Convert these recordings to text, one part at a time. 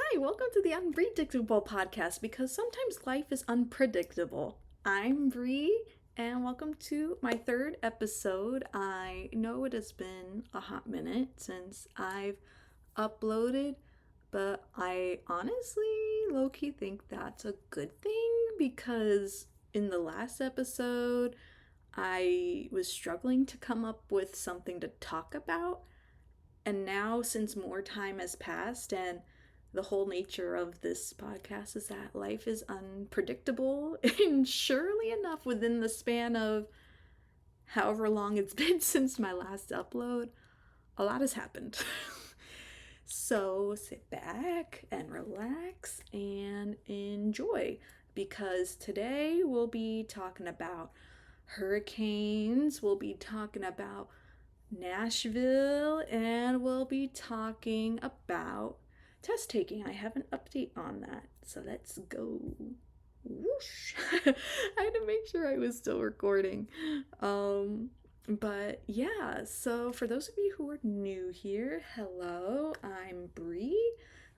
Hi, welcome to the Unbridictable podcast because sometimes life is unpredictable. I'm Bree, and welcome to my third episode. I know it has been a hot minute since I've uploaded, but I honestly low key think that's a good thing because in the last episode, I was struggling to come up with something to talk about, and now, since more time has passed, and the whole nature of this podcast is that life is unpredictable, and surely enough, within the span of however long it's been since my last upload, a lot has happened. So sit back and relax and enjoy because today we'll be talking about hurricanes, we'll be talking about Nashville, and we'll be talking about test taking. I have an update on that, so let's go. Whoosh! I had to make sure I was still recording. But yeah, so for those of you who are new here, hello, I'm Bree.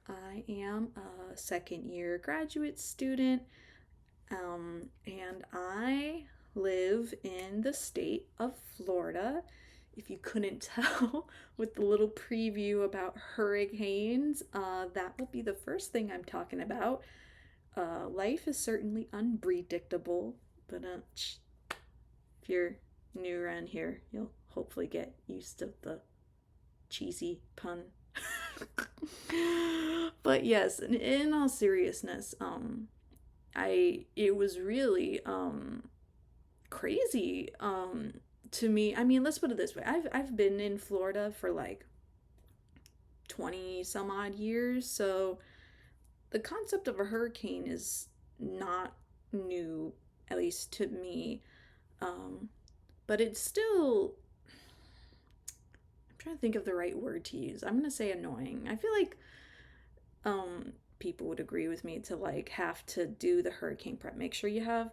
I am a second year graduate student, and I live in the state of Florida. If you couldn't tell with the little preview about hurricanes, that will be the first thing I'm talking about. Life is certainly unpredictable, but if you're new around here, you'll hopefully get used to the cheesy pun. But yes, in all seriousness, it was really crazy to me. I mean, let's put it this way. I've been in Florida for like 20 some odd years, so the concept of a hurricane is not new, at least to me. Um but it's still, I'm trying to think of the right word to use. I'm going to say annoying. I feel like people would agree with me to like have to do the hurricane prep. Make sure you have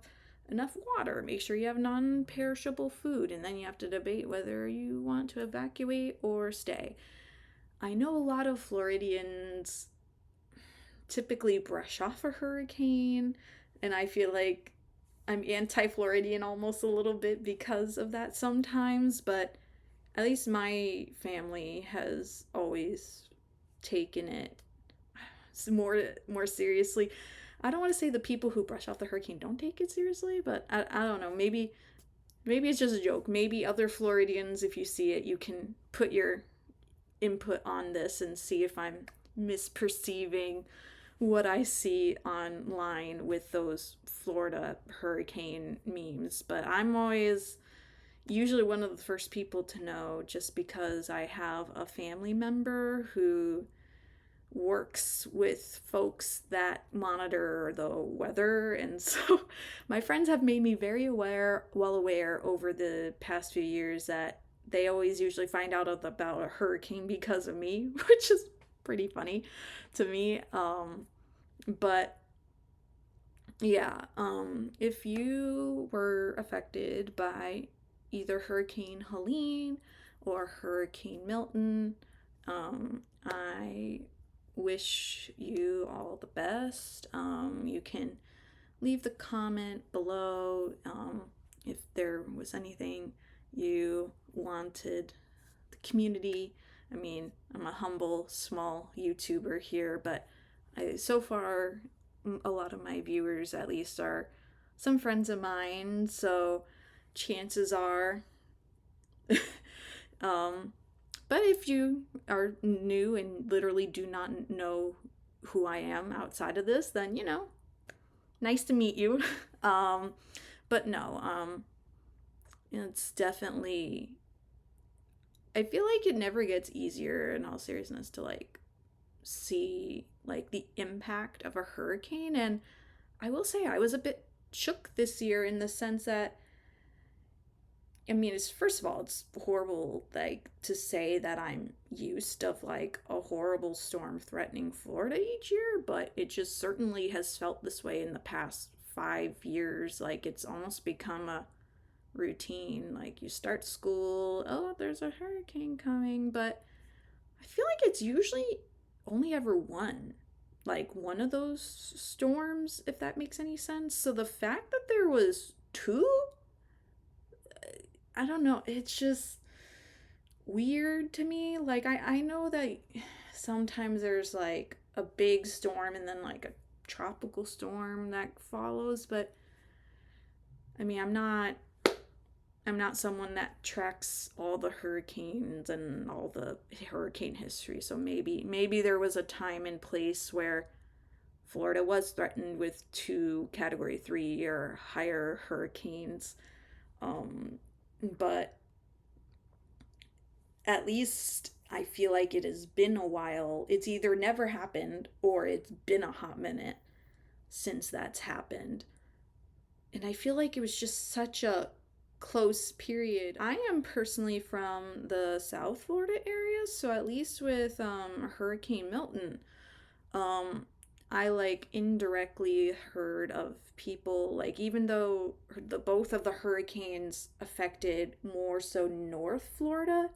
enough water, make sure you have non-perishable food, and then you have to debate whether you want to evacuate or stay. I know a lot of Floridians typically brush off a hurricane, and I feel like I'm anti-Floridian almost a little bit because of that sometimes, but at least my family has always taken it more seriously. I don't want to say the people who brush off the hurricane don't take it seriously, but I don't know. Maybe it's just a joke. Maybe other Floridians, if you see it, you can put your input on this and see if I'm misperceiving what I see online with those Florida hurricane memes. But I'm always usually one of the first people to know just because I have a family member who works with folks that monitor the weather, and so my friends have made me very well aware over the past few years that they always usually find out about a hurricane because of me, which is pretty funny to me. But yeah, if you were affected by either Hurricane Helene or Hurricane Milton, I wish you all the best. You can leave the comment below if there was anything you wanted the community. I mean, I'm a humble, small YouTuber here, but so far, a lot of my viewers, at least, are some friends of mine, so chances are um, but if you are new and literally do not know who I am outside of this, then, nice to meet you. um, but no, it's definitely, I feel like it never gets easier in all seriousness to like see like the impact of a hurricane. And I will say I was a bit shook this year in the sense that, I mean, it's first of all, it's horrible like to say that I'm used of like a horrible storm threatening Florida each year, but it just certainly has felt this way in the past 5 years. Like it's almost become a routine. Like you start school, oh, there's a hurricane coming, but I feel like it's usually only ever one. like one of those storms, if that makes any sense. So the fact that there was two, I don't know, it's just weird to me. Like I know that sometimes there's like a big storm and then like a tropical storm that follows, but I mean, I'm not someone that tracks all the hurricanes and all the hurricane history. So maybe there was a time and place where Florida was threatened with two category 3 or higher hurricanes. Um, but at least I feel like it has been a while. It's either never happened or it's been a hot minute since that's happened. And I feel like it was just such a close period. I am personally from the South Florida area, so at least with Hurricane Milton, um, I like indirectly heard of people like even though the both of the hurricanes affected more so North Florida,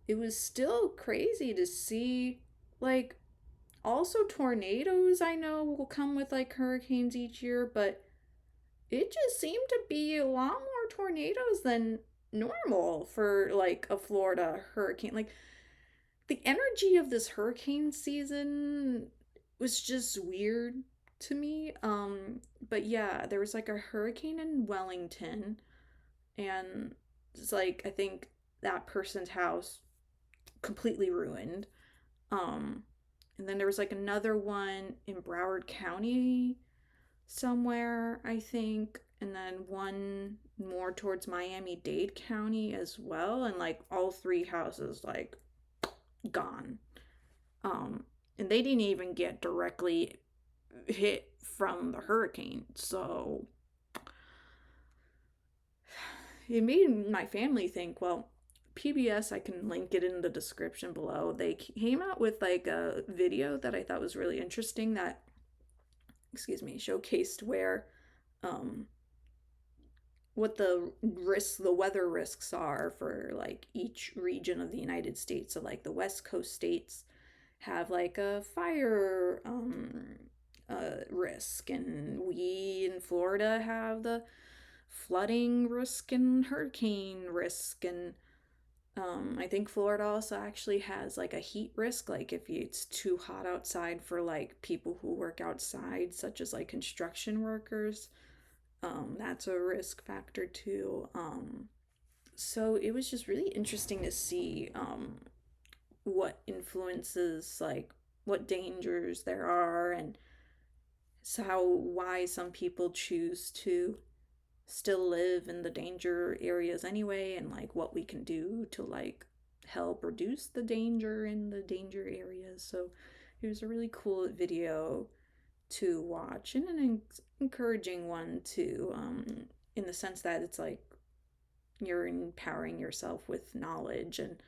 it was still crazy to see like also tornadoes I know will come with like hurricanes each year, but it just seemed to be a lot more tornadoes than normal for like a Florida hurricane. Like the energy of this hurricane season was just weird to me. But yeah, there was like a hurricane in Wellington, and it's like I think that person's house completely ruined. Um, and then there was like another one in Broward County somewhere, I think, and then one more towards Miami-Dade County as well, and like all three houses like gone. Um and they didn't even get directly hit from the hurricane. So it made my family think, well, PBS, I can link it in the description below. They came out with like a video that I thought was really interesting that, excuse me, showcased where um what the weather risks are for like each region of the United States. So like the West Coast states have like a fire risk, and we in Florida have the flooding risk and hurricane risk, and I think Florida also actually has like a heat risk, like if it's too hot outside for like people who work outside, such as like construction workers. That's a risk factor too. So it was just really interesting to see what influences, like what dangers there are, and so why some people choose to still live in the danger areas anyway, and like what we can do to like help reduce the danger in the danger areas. So it was a really cool video to watch, and an encouraging one to in the sense that it's like you're empowering yourself with knowledge, and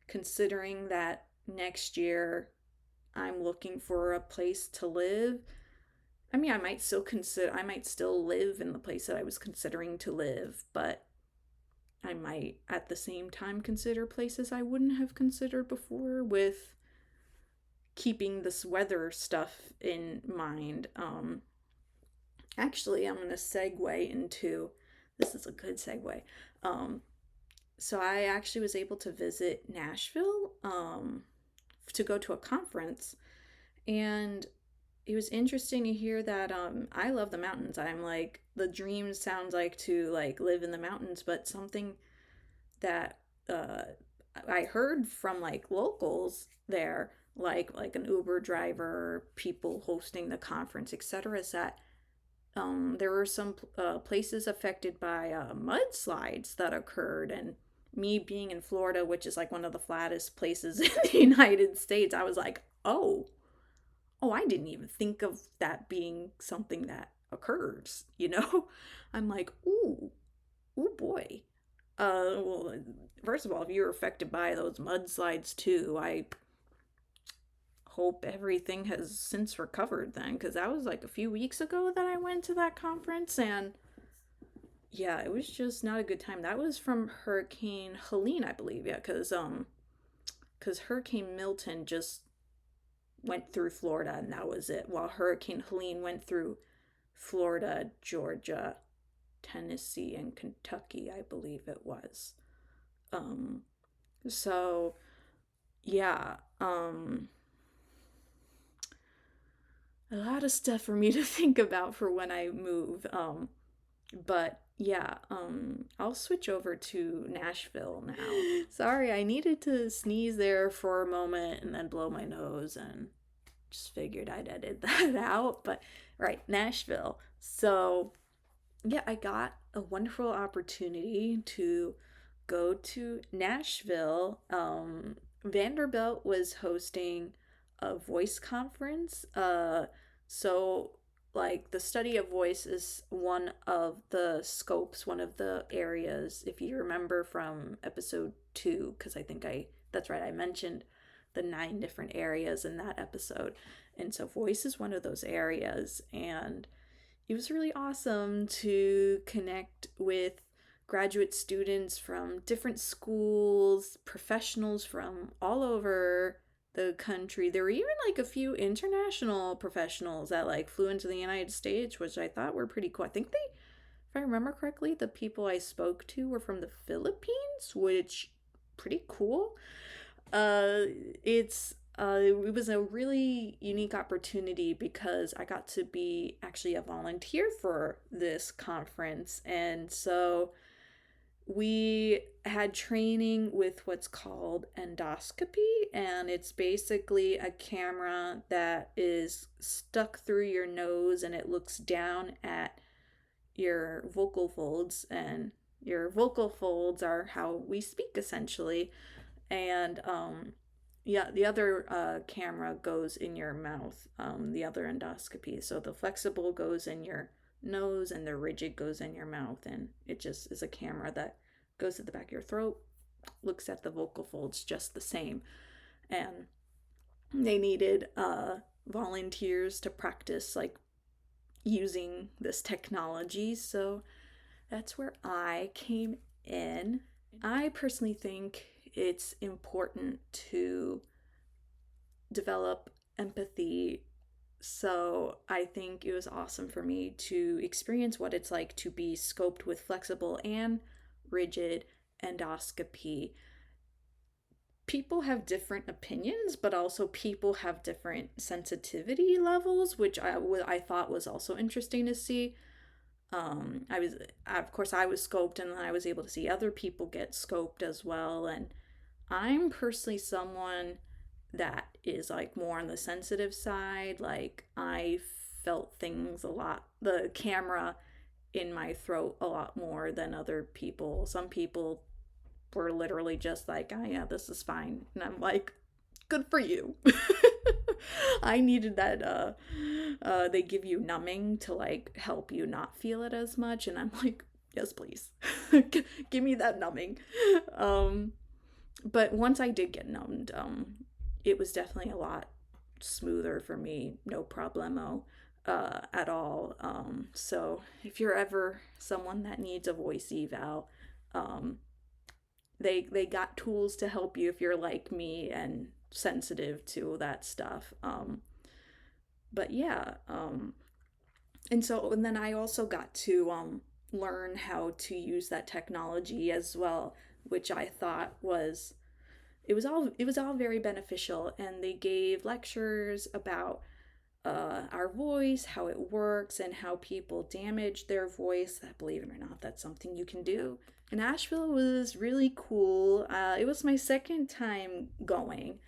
considering that next year I'm looking for a place to live. I mean, I might still live in the place that I was considering to live, but I might at the same time consider places I wouldn't have considered before, with keeping this weather stuff in mind. Actually, I'm going to segue into this is a good segue. Um, so I actually was able to visit Nashville to go to a conference, and it was interesting to hear that I love the mountains. I'm like the dream sounds like to like live in the mountains, but something that uh, I heard from like locals there, like an Uber driver, people hosting the conference, etc., is that there were some places affected by mudslides that occurred. And me being in Florida, which is like one of the flattest places in the United States, I was like, oh, I didn't even think of that being something that occurs, you know? I'm like, ooh boy. Well, first of all, if you're affected by those mudslides too, I hope everything has since recovered then, because that was like a few weeks ago that I went to that conference, and yeah, it was just not a good time. That was from Hurricane Helene, I believe. Yeah, because Hurricane Milton just went through Florida, and that was it. While Hurricane Helene went through Florida, Georgia, Tennessee, and Kentucky, I believe it was. Um, so yeah, a lot of stuff for me to think about for when I move. But yeah, I'll switch over to Nashville now. Sorry, I needed to sneeze there for a moment and then blow my nose, and just figured I'd edit that out. But right, Nashville. So yeah, I got a wonderful opportunity to go to Nashville. Vanderbilt was hosting a voice conference. So like the study of voice is one of the scopes, one of the areas, if you remember from episode 2, because I think that's right, I mentioned the 9 different areas in that episode. And so voice is one of those areas. And it was really awesome to connect with graduate students from different schools, professionals from all over the country. There were even like a few international professionals that like flew into the United States, which I thought were pretty cool. I think if I remember correctly, the people I spoke to were from the Philippines, which pretty cool. Uh, it was a really unique opportunity because I got to be actually a volunteer for this conference, and so we had training with what's called endoscopy, and it's basically a camera that is stuck through your nose and it looks down at your vocal folds, and your vocal folds are how we speak essentially. And yeah, the other camera goes in your mouth, the other endoscopy. So the flexible goes in your nose and the rigid goes in your mouth, and it just is a camera that goes at the back of your throat, looks at the vocal folds just the same. And they needed volunteers to practice like using this technology, so that's where I came in. I personally think it's important to develop empathy. So I think it was awesome for me to experience what it's like to be scoped with flexible and rigid endoscopy. People have different opinions, but also people have different sensitivity levels, which I thought was also interesting to see. I was, of course, I was scoped, and then I was able to see other people get scoped as well. And I'm personally someone that is like more on the sensitive side. Like I felt things a lot, the camera in my throat a lot more than other people. Some people were literally just like, oh yeah, this is fine. And I'm like, good for you. I needed that they give you numbing to like help you not feel it as much, and I'm like, yes please. Give me that numbing. But once I did get numbed, it was definitely a lot smoother for me, no problemo at all. So if you're ever someone that needs a voice eval, um, they got tools to help you if you're like me and sensitive to that stuff. But yeah, and then I also got to learn how to use that technology as well, which I thought was it was all very beneficial. And they gave lectures about our voice, how it works, and how people damage their voice. That, believe it or not, that's something you can do. And Asheville was really cool. It was my second time going,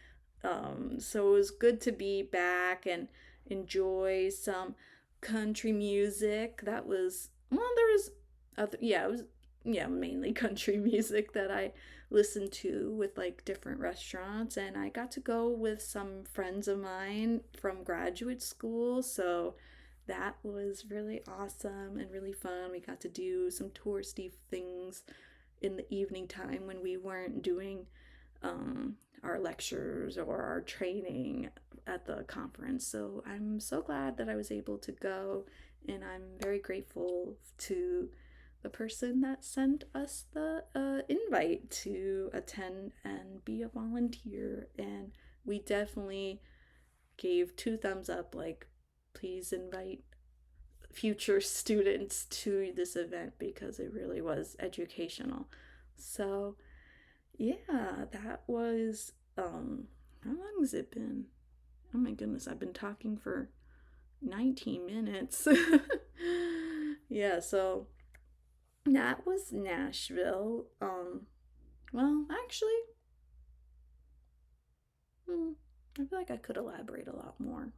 so it was good to be back and enjoy some country music. That was, well, there was other, yeah, it was, yeah, mainly country music that I listened to with like different restaurants. And I got to go with some friends of mine from graduate school, so that was really awesome and really fun. We got to do some touristy things in the evening time when we weren't doing our lectures or our training at the conference. So I'm so glad that I was able to go, and I'm very grateful to the person that sent us the invite to attend and be a volunteer. And we definitely gave 2 thumbs up, like, please invite future students to this event because it really was educational. So, yeah, that was, how long has it been? Oh my goodness, I've been talking for 19 minutes. Yeah, so that was Nashville. Well, actually, I feel like I could elaborate a lot more.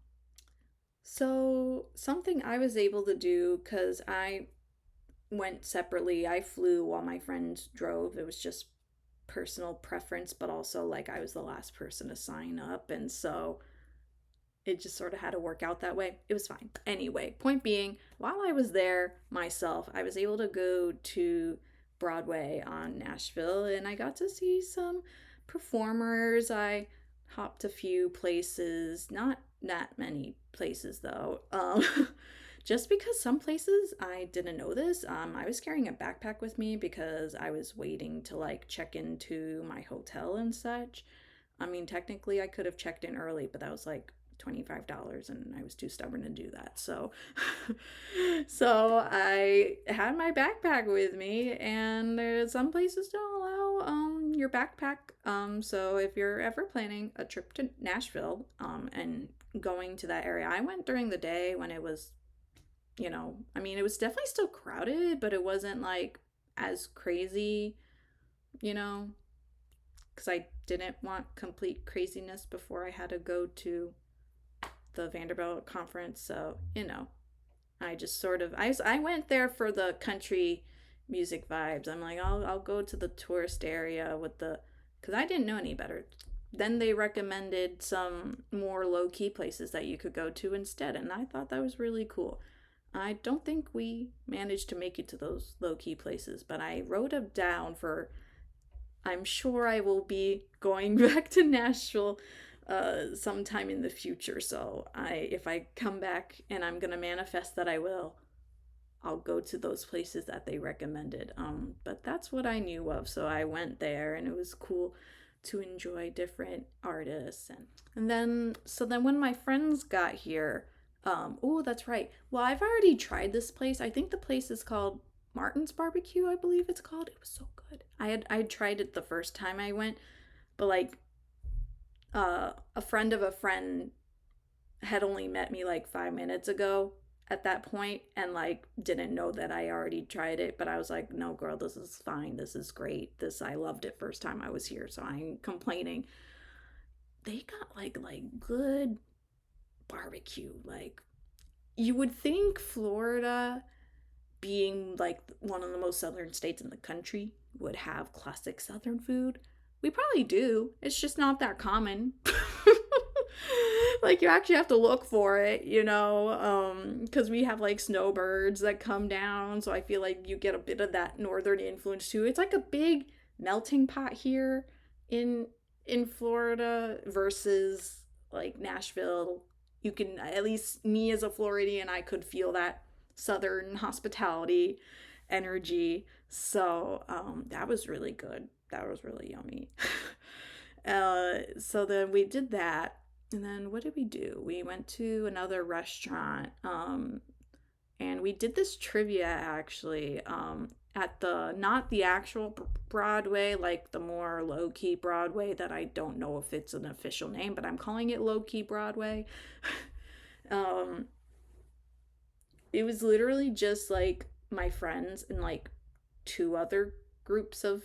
So, something I was able to do because I went separately, I flew while my friends drove. It was just personal preference, but also like I was the last person to sign up. And so it just sort of had to work out that way. It was fine. Anyway, point being, while I was there myself, I was able to go to Broadway on Nashville and I got to see some performers. I hopped a few places, not that many places though. Just because some places I didn't know this, I was carrying a backpack with me because I was waiting to like check into my hotel and such. I mean, technically I could have checked in early, but that was like $25 and I was too stubborn to do that. So so I had my backpack with me and there's some places don't allow your backpack. So if you're ever planning a trip to Nashville and going to that area, I went during the day when it was, I mean, it was definitely still crowded, but it wasn't like as crazy, you know, because I didn't want complete craziness before I had to go to the Vanderbilt conference. So, I just sort of, I went there for the country music vibes. I'm like, I'll go to the tourist area with because I didn't know any better. Then they recommended some more low key places that you could go to instead, and I thought that was really cool. I don't think we managed to make it to those low key places, but I wrote them down for. I'm sure I will be going back to Nashville sometime in the future. So if I come back and I'm gonna manifest that I will, I'll go to those places that they recommended. But that's what I knew of. So I went there and it was cool to enjoy different artists and then when my friends got here, oh that's right. Well, I've already tried this place. I think the place is called Martin's Barbecue, I believe it's called. It was so good. I tried it the first time I went, but like a friend of a friend had only met me like 5 minutes ago at that point and like didn't know that I already tried it, but I was like, no girl, this is fine, this is great, I loved it first time I was here, so I ain't complaining. They got like good barbecue. Like, you would think Florida, being like one of the most southern states in the country, would have classic southern food. We probably do. It's just not that common. Like, you actually have to look for it, because we have like snowbirds that come down, so I feel like you get a bit of that northern influence too. It's like a big melting pot here in Florida versus like Nashville. You can, at least me as a Floridian, I could feel that southern hospitality energy. So that was really good. That was really yummy. So then we did that. And then what did we do? We went to another restaurant. And we did this trivia actually at not the actual Broadway, like the more low key Broadway that I don't know if it's an official name, but I'm calling it low key Broadway. um, it was literally just like my friends and like two other groups of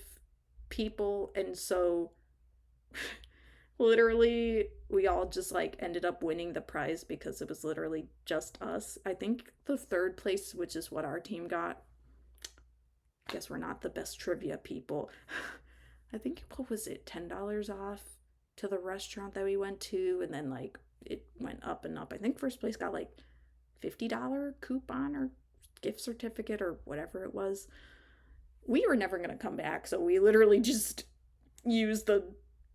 people, and so literally we all just like ended up winning the prize because it was literally just us. I think the third place, which is what our team got, I guess we're not the best trivia people. I think, what was it, $10 off to the restaurant that we went to, and then like it went up and up. I think first place got like $50 coupon or gift certificate or whatever it was. We were never going to come back, so we literally just used the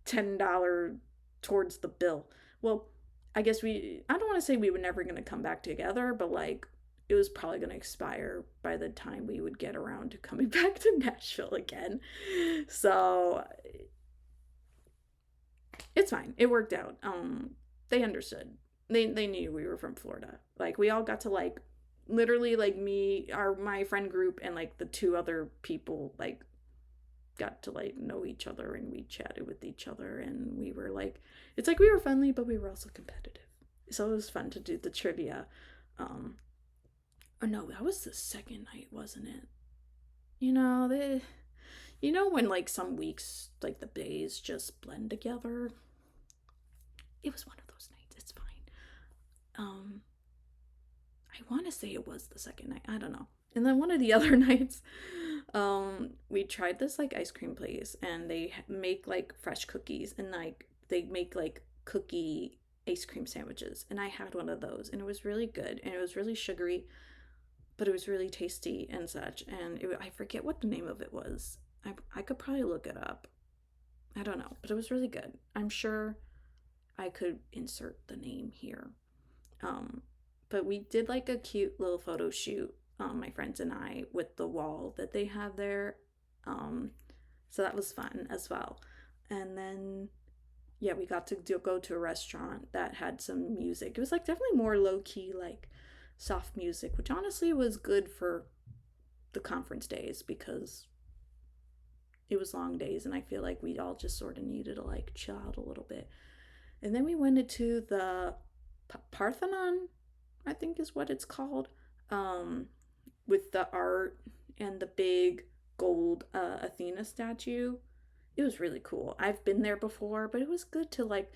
$10 towards the bill. Well, I guess I don't want to say we were never going to come back together, but like it was probably going to expire by the time we would get around to coming back to Nashville again. So it's fine. It worked out. They understood. They knew we were from Florida. Like we all got to like literally like my friend group and like the two other people like got to like know each other, and we chatted with each other, and we were like, it's like we were friendly but we were also competitive. So it was fun to do the trivia. Um oh no, that was the second night, wasn't it? You know, when like some weeks like the days just blend together. It was one of those nights. It's fine. Um I want to say it was the second night. I don't know. And then one of the other nights, we tried this like ice cream place, and they make like fresh cookies, and like they make like cookie ice cream sandwiches. And I had one of those, and it was really good, and it was really sugary, but it was really tasty and such. And I forget what the name of it was. I could probably look it up. I don't know, but it was really good. I'm sure I could insert the name here. Um, but we did like a cute little photo shoot, my friends and I, with the wall that they have there. Um, so that was fun as well. And then, yeah, we got to go to a restaurant that had some music. It was like definitely more low key, like soft music, which honestly was good for the conference days because it was long days, and I feel like we all just sort of needed to like chill out a little bit. And then we went into the Parthenon, I think is what it's called, um, with the art and the big gold Athena statue. It was really cool. I've been there before, but it was good to like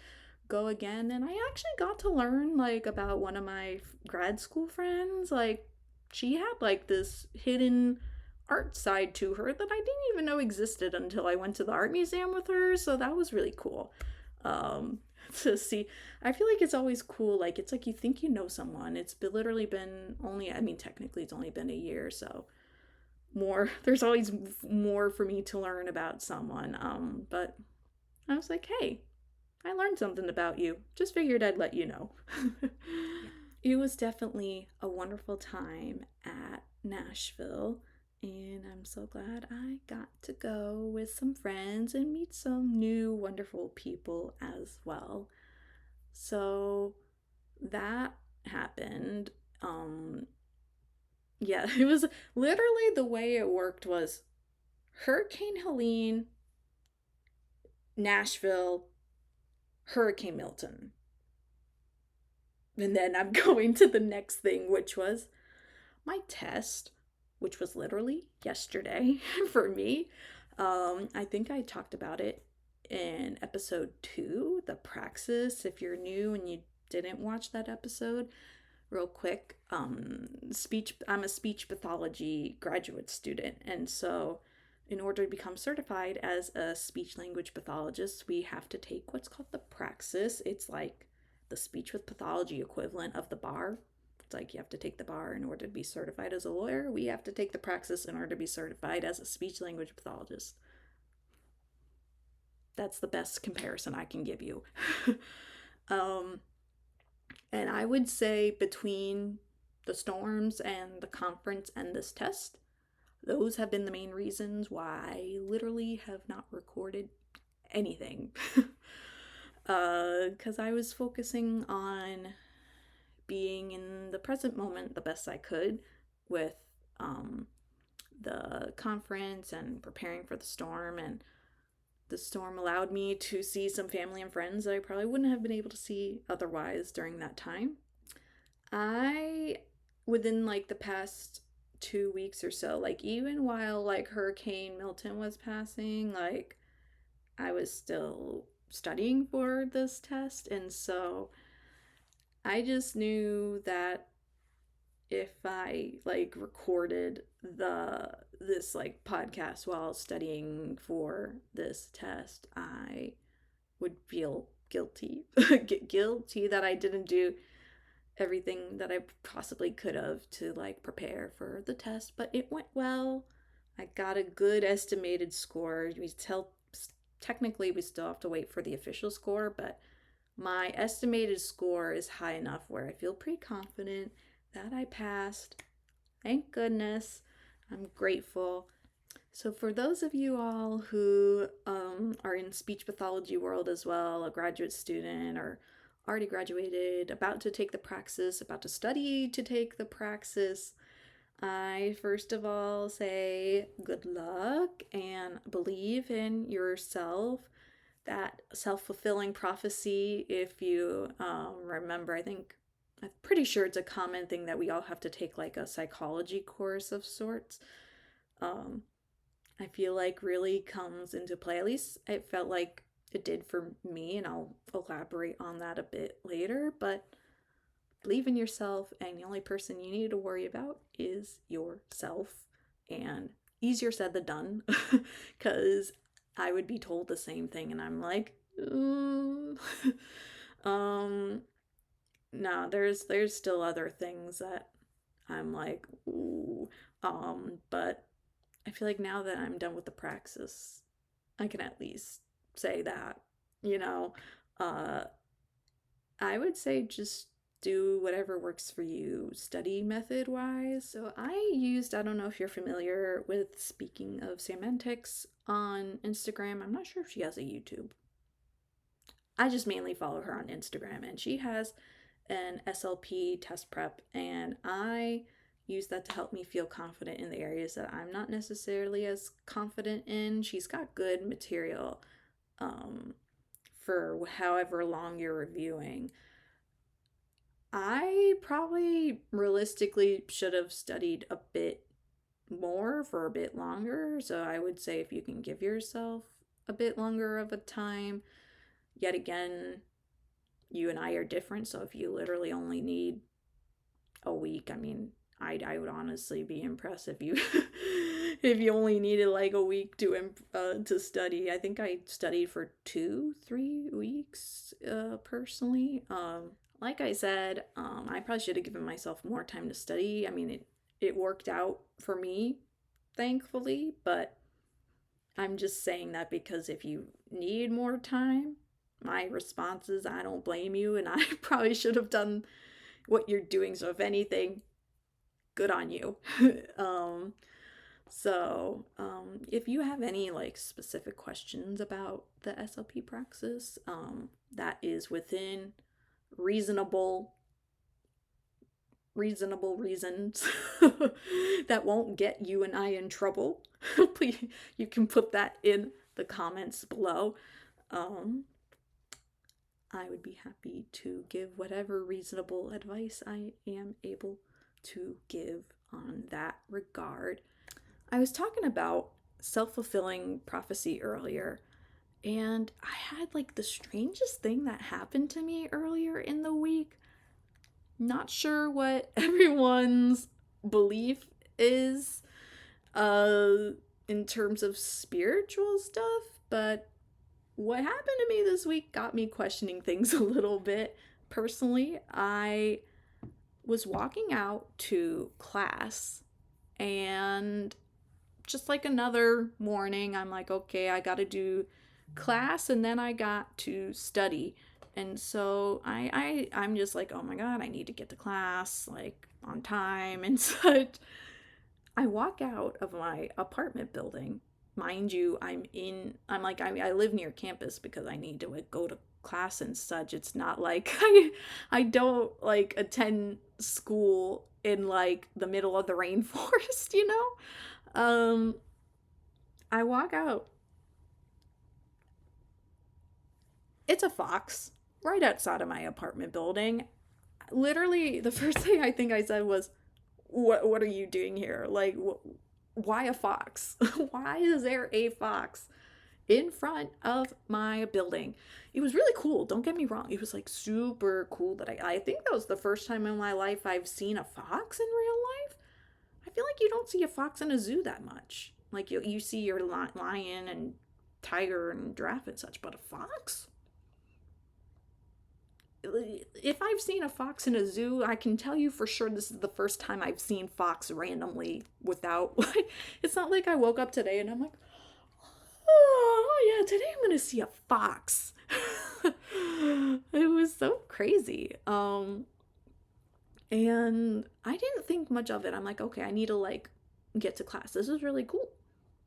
go again. And I actually got to learn like about one of my grad school friends. Like she had like this hidden art side to her that I didn't even know existed until I went to the art museum with her. So that was really cool. Um, to see. I feel like it's always cool. Like it's like you think you know someone. It's been, literally been only. I mean, technically, it's only been a year, so more. There's always more for me to learn about someone. But I was like, hey, I learned something about you. Just figured I'd let you know. It was definitely a wonderful time at Nashville. And I'm so glad I got to go with some friends and meet some new wonderful people as well. So that happened. Um yeah, it was literally the way it worked was Hurricane Helene, Nashville, Hurricane Milton. And then I'm going to the next thing, which was my test, which was literally yesterday for me. I think I talked about it in episode 2, the Praxis. If you're new and you didn't watch that episode, real quick, speech. I'm a speech pathology graduate student, and so in order to become certified as a speech language pathologist, we have to take what's called the Praxis. It's like the speech with pathology equivalent of the bar. It's like you have to take the bar in order to be certified as a lawyer. We have to take the Praxis in order to be certified as a speech language pathologist. That's the best comparison I can give you. um, and I would say between the storms and the conference and this test, those have been the main reasons why I literally have not recorded anything. Because I was focusing on being in the present moment the best I could with um, the conference and preparing for the storm. And the storm allowed me to see some family and friends that I probably wouldn't have been able to see otherwise during that time. I, within like the past 2 weeks or so, like even while like Hurricane Milton was passing, like I was still studying for this test. And so I just knew that if I like recorded this like podcast while studying for this test, I would feel guilty. Guilty that I didn't do everything that I possibly could have to like prepare for the test, but it went well. I got a good estimated score. Technically we still have to wait for the official score, but my estimated score is high enough where I feel pretty confident that I passed. Thank goodness. I'm grateful. So, for those of you all who are in speech pathology world as well, a graduate student or already graduated, about to take the Praxis, about to study to take the Praxis, I first of all say good luck and believe in yourself. That self-fulfilling prophecy, if you remember, I'm pretty sure it's a common thing that we all have to take like a psychology course of sorts. Um, I feel like really comes into play. At least it felt like it did for me, and I'll elaborate on that a bit later. But believe in yourself, and the only person you need to worry about is yourself. And easier said than done, because I would be told the same thing, and I'm like, um, no, there's still other things that I'm like, ooh, but I feel like now that I'm done with the Praxis, I can at least say that, you know, uh, I would say just do whatever works for you study method wise. So I don't know if you're familiar with Speaking of Semantics on Instagram. I'm not sure if she has a YouTube. I just mainly follow her on Instagram, and she has an SLP test prep, and I use that to help me feel confident in the areas that I'm not necessarily as confident in. She's got good material for however long you're reviewing. I probably realistically should have studied a bit more for a bit longer, so I would say if you can give yourself a bit longer of a time, yet again, you and I are different, so if you literally only need a week, I mean, I would honestly be impressed if you if you only needed like a week to study. I think I studied for 2-3 weeks personally. Like I said, I probably should have given myself more time to study. I mean, it worked out for me, thankfully, but I'm just saying that because if you need more time, my response is I don't blame you, and I probably should have done what you're doing. So if anything, good on you. um, if you have any like specific questions about the SLP Praxis, that is within reasonable reasons that won't get you and I in trouble, please, you can put that in the comments below. I would be happy to give whatever reasonable advice I am able to give on that regard. I was talking about self-fulfilling prophecy earlier, and I had like the strangest thing that happened to me earlier in the week. Not sure what everyone's belief is in terms of spiritual stuff, but what happened to me this week got me questioning things a little bit. Personally, I was walking out to class, and just like another morning, I'm like, okay, I gotta do class, and then I got to study. And so I'm just like, oh my god, I need to get to class like on time and such. I walk out of my apartment building. Mind you, I live near campus because I need to like go to class and such. It's not like I don't like attend school in like the middle of the rainforest, you know? I walk out. It's a fox right outside of my apartment building. Literally, the first thing I think I said was, "What are you doing here? Like, why a fox? Why is there a fox in front of my building?" It was really cool. Don't get me wrong. It was like super cool that I think that was the first time in my life I've seen a fox in real life. I feel like you don't see a fox in a zoo that much. Like you see your lion and tiger and giraffe and such, but a fox? If I've seen a fox in a zoo, I can tell you for sure this is the first time I've seen fox randomly without like it's not like I woke up today and I'm like, oh yeah, today I'm gonna see a fox. It was so crazy. And I didn't think much of it. I'm like, okay, I need to like get to class. This is really cool.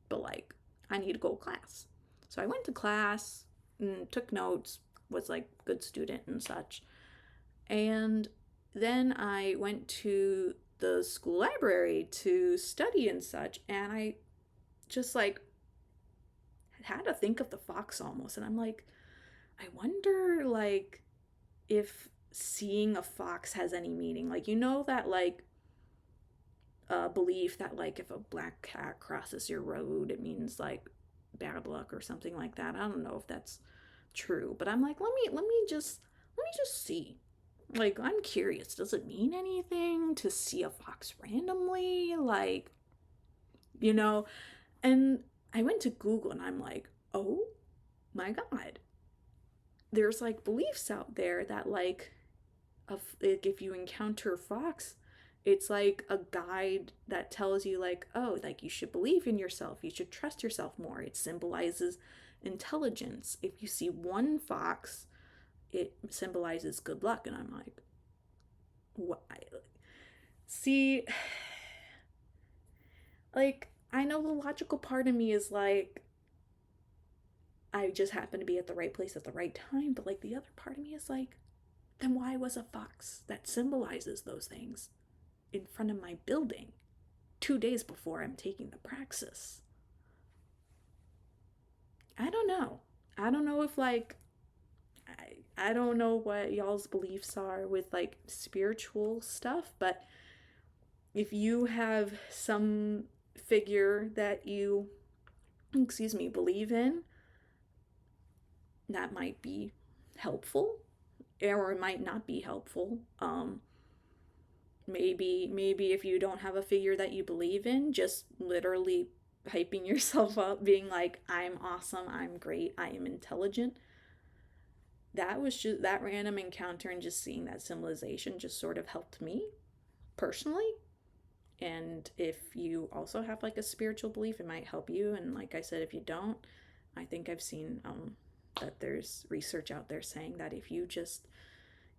But like, I need to go to class. So I went to class and took notes, was like good student and such. And then I went to the school library to study and such, and I just like had to think of the fox almost. And I'm like, I wonder like if seeing a fox has any meaning. Like, you know, that like belief that like if a black cat crosses your road, it means like bad luck or something like that. I don't know if that's true, but I'm like, let me just see. Like, I'm curious. Does it mean anything to see a fox randomly? Like, you know, and I went to Google and I'm like, oh my God. There's like beliefs out there that like if you encounter a fox, it's like a guide that tells you like, oh, like you should believe in yourself, you should trust yourself more. It symbolizes intelligence. If you see one fox, it symbolizes good luck. And I'm like, what? See, like, I know the logical part of me is like, I just happen to be at the right place at the right time, but like the other part of me is like, then why was a fox that symbolizes those things in front of my building 2 days before I'm taking the Praxis? I don't know. I don't know if like I don't know what y'all's beliefs are with like spiritual stuff, but if you have some figure that you believe in, that might be helpful or it might not be helpful. Maybe if you don't have a figure that you believe in, just literally hyping yourself up, being like, I'm awesome, I'm great, I am intelligent. That was just that random encounter and just seeing that symbolization just sort of helped me personally. And if you also have like a spiritual belief, it might help you. And like I said, if you don't, I think I've seen that there's research out there saying that if you just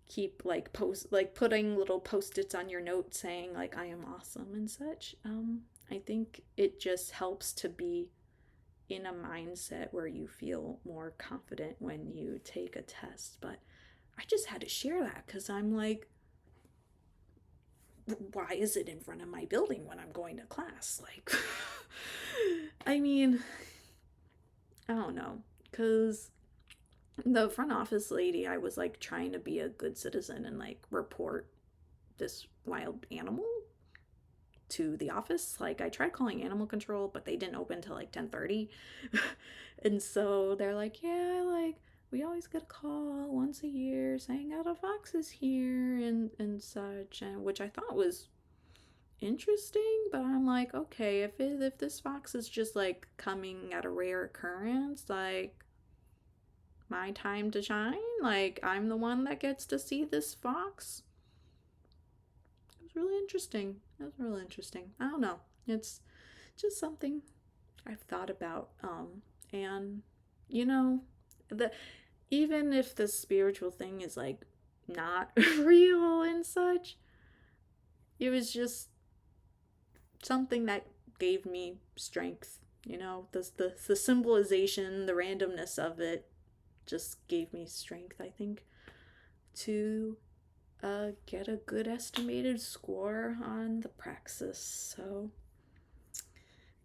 keep like putting little post-its on your note saying like I am awesome and such, I think it just helps to be in a mindset where you feel more confident when you take a test. But I just had to share that because I'm like, why is it in front of my building when I'm going to class? Like, I mean, I don't know, because the front office lady, I was like trying to be a good citizen and like report this wild animal to the office. Like, I tried calling animal control, but they didn't open till like 10:30. And so they're like, yeah, like we always get a call once a year saying out a fox is here and such, and which I thought was interesting. But I'm like, okay, if this fox is just like coming at a rare occurrence, like my time to shine, like I'm the one that gets to see this fox. It was really interesting. It was really interesting. I don't know. It's just something I've thought about. And you know, the even if the spiritual thing is like not real and such, it was just something that gave me strength. You know, the symbolization, the randomness of it just gave me strength, I think, to get a good estimated score on the Praxis. So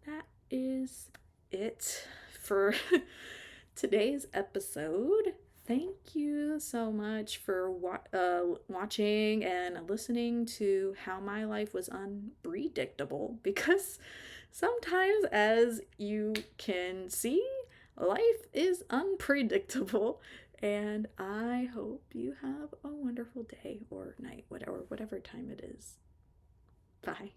that is it for today's episode. Thank you so much for watching and listening to how my life was unpredictable, because sometimes, as you can see, life is unpredictable. And I hope you have a wonderful day or night, whatever time it is. Bye.